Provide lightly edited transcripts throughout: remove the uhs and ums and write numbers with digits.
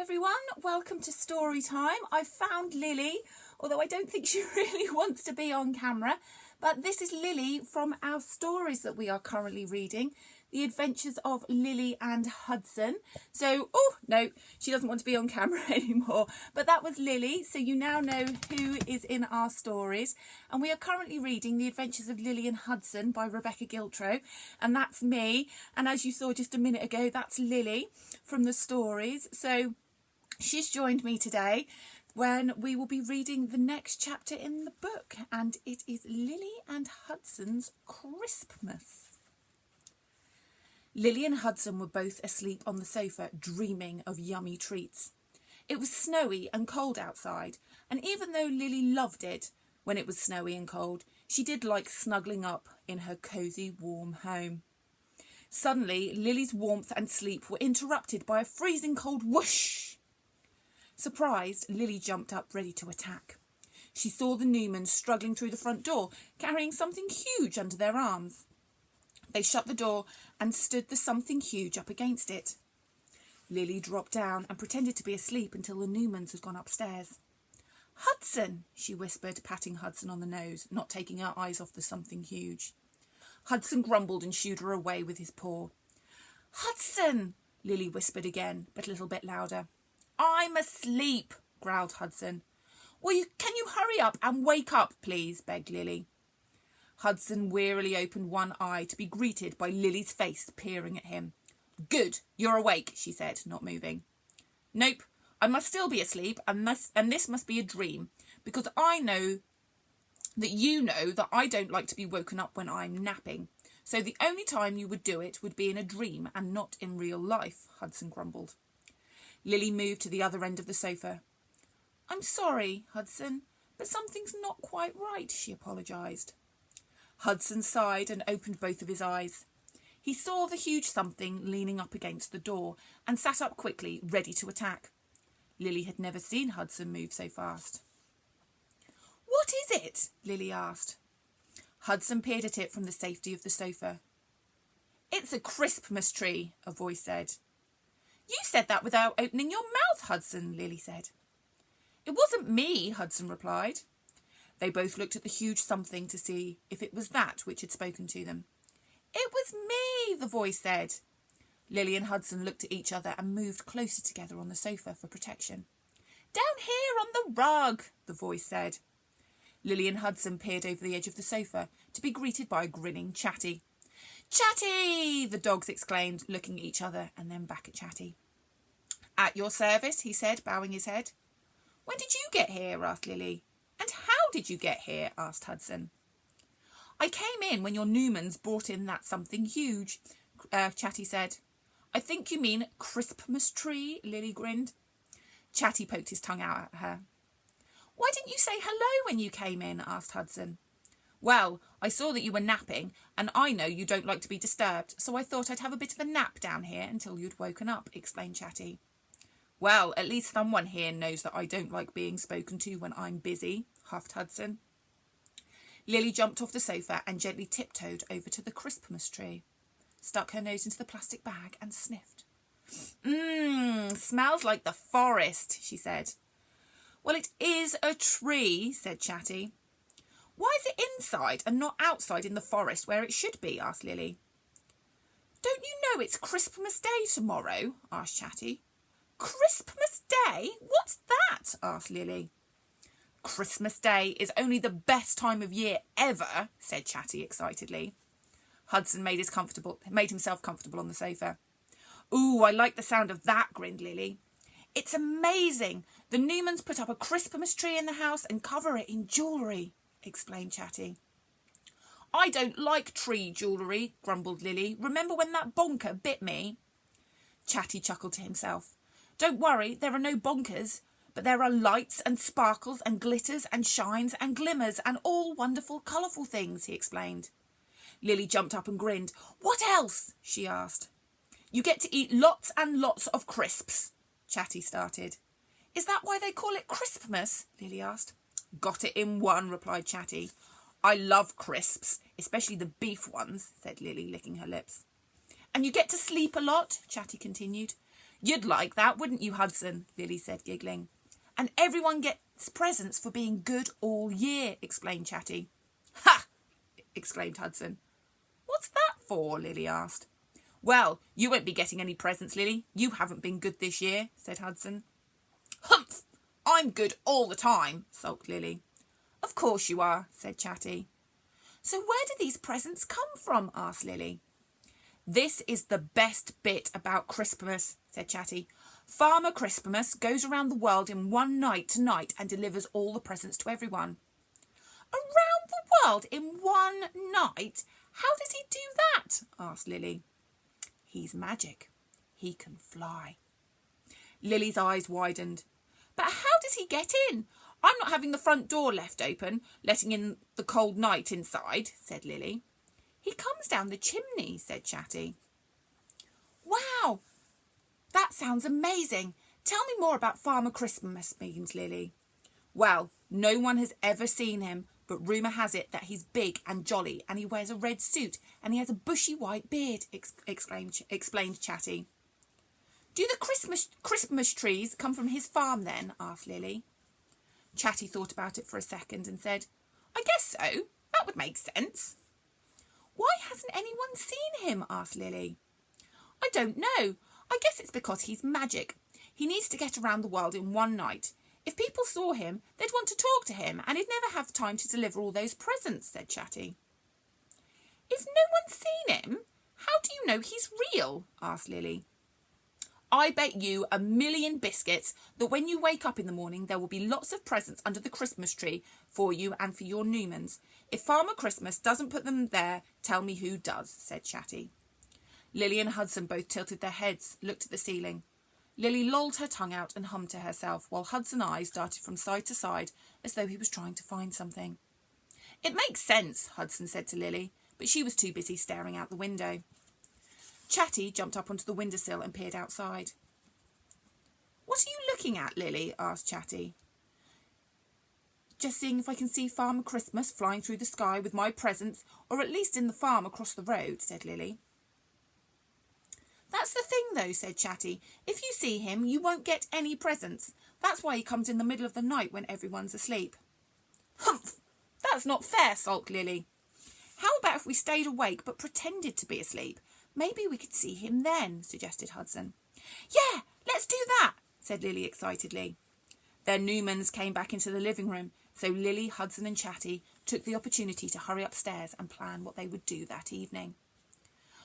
everyone, welcome to story time. I've found Lily, although I don't think she really wants to be on camera, but this is Lily from our stories that we are currently reading, The Adventures of Lily and Hudson. So, oh no, she doesn't want to be on camera anymore, but that was Lily, so you now know who is in our stories. And we are currently reading The Adventures of Lily and Hudson by Rebeccah Giltrow, and that's me. And as you saw just a minute ago, that's Lily from the stories. So she's joined me today when we will be reading the next chapter in the book, and it is Lily and Hudson's Christmas. Lily and Hudson were both asleep on the sofa, dreaming of yummy treats. It was snowy and cold outside, and even though Lily loved it when it was snowy and cold, she did like snuggling up in her cosy, warm home. Suddenly, Lily's warmth and sleep were interrupted by a freezing cold whoosh. Surprised, Lily jumped up ready to attack. She saw the Newmans struggling through the front door, carrying something huge under their arms. They shut the door and stood the something huge up against it. Lily dropped down and pretended to be asleep until the Newmans had gone upstairs. "Hudson," she whispered, patting Hudson on the nose, not taking her eyes off the something huge. Hudson grumbled and shooed her away with his paw. "Hudson," Lily whispered again, but a little bit louder. "I'm asleep," growled Hudson. Can you hurry up and wake up, please?" begged Lily. Hudson wearily opened one eye to be greeted by Lily's face peering at him. "Good, you're awake," she said, not moving. "Nope, I must still be asleep, and this must be a dream, because I know that you know that I don't like to be woken up when I'm napping. So the only time you would do it would be in a dream and not in real life," Hudson grumbled. Lily moved to the other end of the sofa. "I'm sorry, Hudson, but something's not quite right," she apologised. Hudson sighed and opened both of his eyes. He saw the huge something leaning up against the door and sat up quickly, ready to attack. Lily had never seen Hudson move so fast. "What is it?" Lily asked. Hudson peered at it from the safety of the sofa. "It's a Christmas tree," a voice said. "You said that without opening your mouth, Hudson," Lily said. "It wasn't me," Hudson replied. They both looked at the huge something to see if it was that which had spoken to them. "It was me," the voice said. Lily and Hudson looked at each other and moved closer together on the sofa for protection. "Down here on the rug," the voice said. Lily and Hudson peered over the edge of the sofa to be greeted by a grinning Chatty. "Chatty!" the dogs exclaimed, looking at each other and then back at Chatty. "At your service," he said, bowing his head. "When did you get here?" asked Lily. "And how did you get here?" asked Hudson. "I came in when your Newmans brought in that something huge," Chatty said. "I think you mean Christmas tree," Lily grinned. Chatty poked his tongue out at her. "Why didn't you say hello when you came in?" asked Hudson. "Well, I saw that you were napping, and I know you don't like to be disturbed, so I thought I'd have a bit of a nap down here until you'd woken up," explained Chatty. "Well, at least someone here knows that I don't like being spoken to when I'm busy," huffed Hudson. Lily jumped off the sofa and gently tiptoed over to the Christmas tree, stuck her nose into the plastic bag and sniffed. Smells like the forest," she said. "Well, it is a tree," said Chatty. "Why is it inside and not outside in the forest where it should be?" asked Lily. "Don't you know it's Christmas Day tomorrow?" asked Chatty. "Christmas Day? What's that?" asked Lily. "Christmas Day is only the best time of year ever," said Chatty excitedly. Hudson made himself comfortable on the sofa. "Ooh, I like the sound of that," grinned Lily. "It's amazing. The Newmans put up a Christmas tree in the house and cover it in jewellery," explained Chatty. "I don't like tree jewellery," grumbled Lily. "Remember when that bonker bit me?" Chatty chuckled to himself. "Don't worry, there are no bonkers, but there are lights and sparkles and glitters and shines and glimmers and all wonderful colourful things," he explained. Lily jumped up and grinned. "What else?" she asked. "You get to eat lots and lots of crisps," Chatty started. "Is that why they call it Christmas?" Lily asked. "Got it in one," replied Chatty. "I love crisps, especially the beef ones," said Lily, licking her lips. "And you get to sleep a lot," Chatty continued. You'd like that, wouldn't you, Hudson? Lily said, giggling. And everyone gets presents for being good all year, explained Chatty. Ha! Exclaimed Hudson. What's that for? Lily asked. Well, you won't be getting any presents, Lily. You haven't been good this year, said Hudson. Humph! I'm good all the time, sulked Lily. Of course you are, said Chatty. So where do these presents come from? Asked Lily. This is the best bit about Christmas, said Chatty. Farmer Christmas goes around the world in one night tonight and delivers all the presents to everyone. Around the world in one night? How does he do that? Asked Lily. He's magic. He can fly. Lily's eyes widened. But how does he get in? I'm not having the front door left open, letting in the cold night inside, said Lily. He comes down the chimney, said Chatty. Wow, that sounds amazing. Tell me more about Farmer Christmas, beamed Lily. Well, no one has ever seen him, but rumour has it that he's big and jolly, and he wears a red suit, and he has a bushy white beard, explained Chatty. Do the Christmas trees come from his farm then? Asked Lily. Chatty thought about it for a second and said, I guess so. That would make sense. Why hasn't anyone seen him? Asked Lily. I don't know. I guess it's because he's magic. He needs to get around the world in one night. If people saw him, they'd want to talk to him, and he'd never have time to deliver all those presents, said Chatty. If no one's seen him, how do you know he's real? Asked Lily. I bet you 1,000,000 biscuits that when you wake up in the morning there will be lots of presents under the Christmas tree for you and for your Newmans. If Farmer Christmas doesn't put them there, tell me who does, said Chatty. Lily and Hudson both tilted their heads, looked at the ceiling. Lily lolled her tongue out and hummed to herself, while Hudson's eyes darted from side to side as though he was trying to find something. It makes sense, Hudson said to Lily, but she was too busy staring out the window. Chatty jumped up onto the windowsill and peered outside. What are you looking at, Lily? Asked Chatty. Just seeing if I can see Farmer Christmas flying through the sky with my presents, or at least in the farm across the road, said Lily. That's the thing, though, said Chatty. If you see him, you won't get any presents. That's why he comes in the middle of the night when everyone's asleep. Humph! That's not fair, sulked Lily. How about if we stayed awake but pretended to be asleep? Maybe we could see him then, suggested Hudson. Yeah, let's do that, said Lily excitedly. Their Newmans came back into the living room, so Lily, Hudson and Chatty took the opportunity to hurry upstairs and plan what they would do that evening.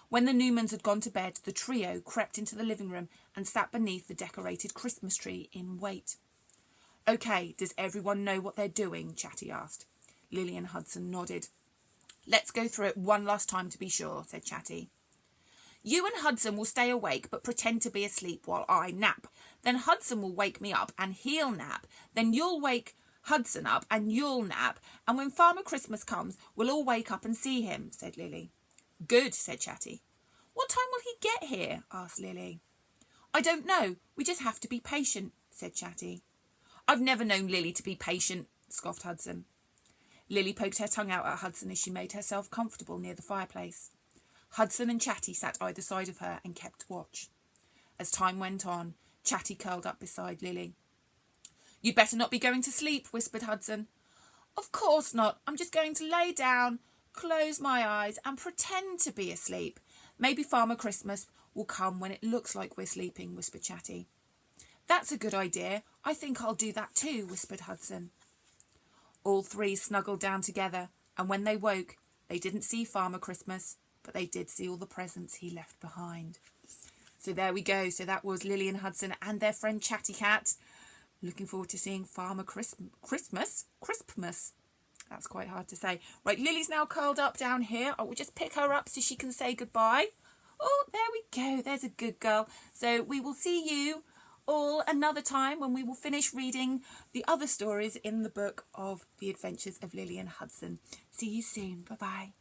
When the Newmans had gone to bed, the trio crept into the living room and sat beneath the decorated Christmas tree in wait. OK, does everyone know what they're doing? Chatty asked. Lily and Hudson nodded. Let's go through it one last time to be sure, said Chatty. You and Hudson will stay awake but pretend to be asleep while I nap. Then Hudson will wake me up and he'll nap. Then you'll wake Hudson up and you'll nap. And when Farmer Christmas comes, we'll all wake up and see him, said Lily. Good, said Chatty. What time will he get here? Asked Lily. I don't know. We just have to be patient, said Chatty. I've never known Lily to be patient, scoffed Hudson. Lily poked her tongue out at Hudson as she made herself comfortable near the fireplace. Hudson and Chatty sat either side of her and kept watch. As time went on, Chatty curled up beside Lily. You'd better not be going to sleep, whispered Hudson. Of course not. I'm just going to lay down, close my eyes and pretend to be asleep. Maybe Farmer Christmas will come when it looks like we're sleeping, whispered Chatty. That's a good idea. I think I'll do that too, whispered Hudson. All three snuggled down together, and when they woke, they didn't see Farmer Christmas, but they did see all the presents he left behind. So there we go. So that was Lily and Hudson and their friend Chatty Cat. Looking forward to seeing Farmer Christmas. That's quite hard to say. Right, Lily's now curled up down here. I will just pick her up so she can say goodbye. Oh, there we go. There's a good girl. So we will see you all another time when we will finish reading the other stories in the book of The Adventures of Lily and Hudson. See you soon. Bye-bye.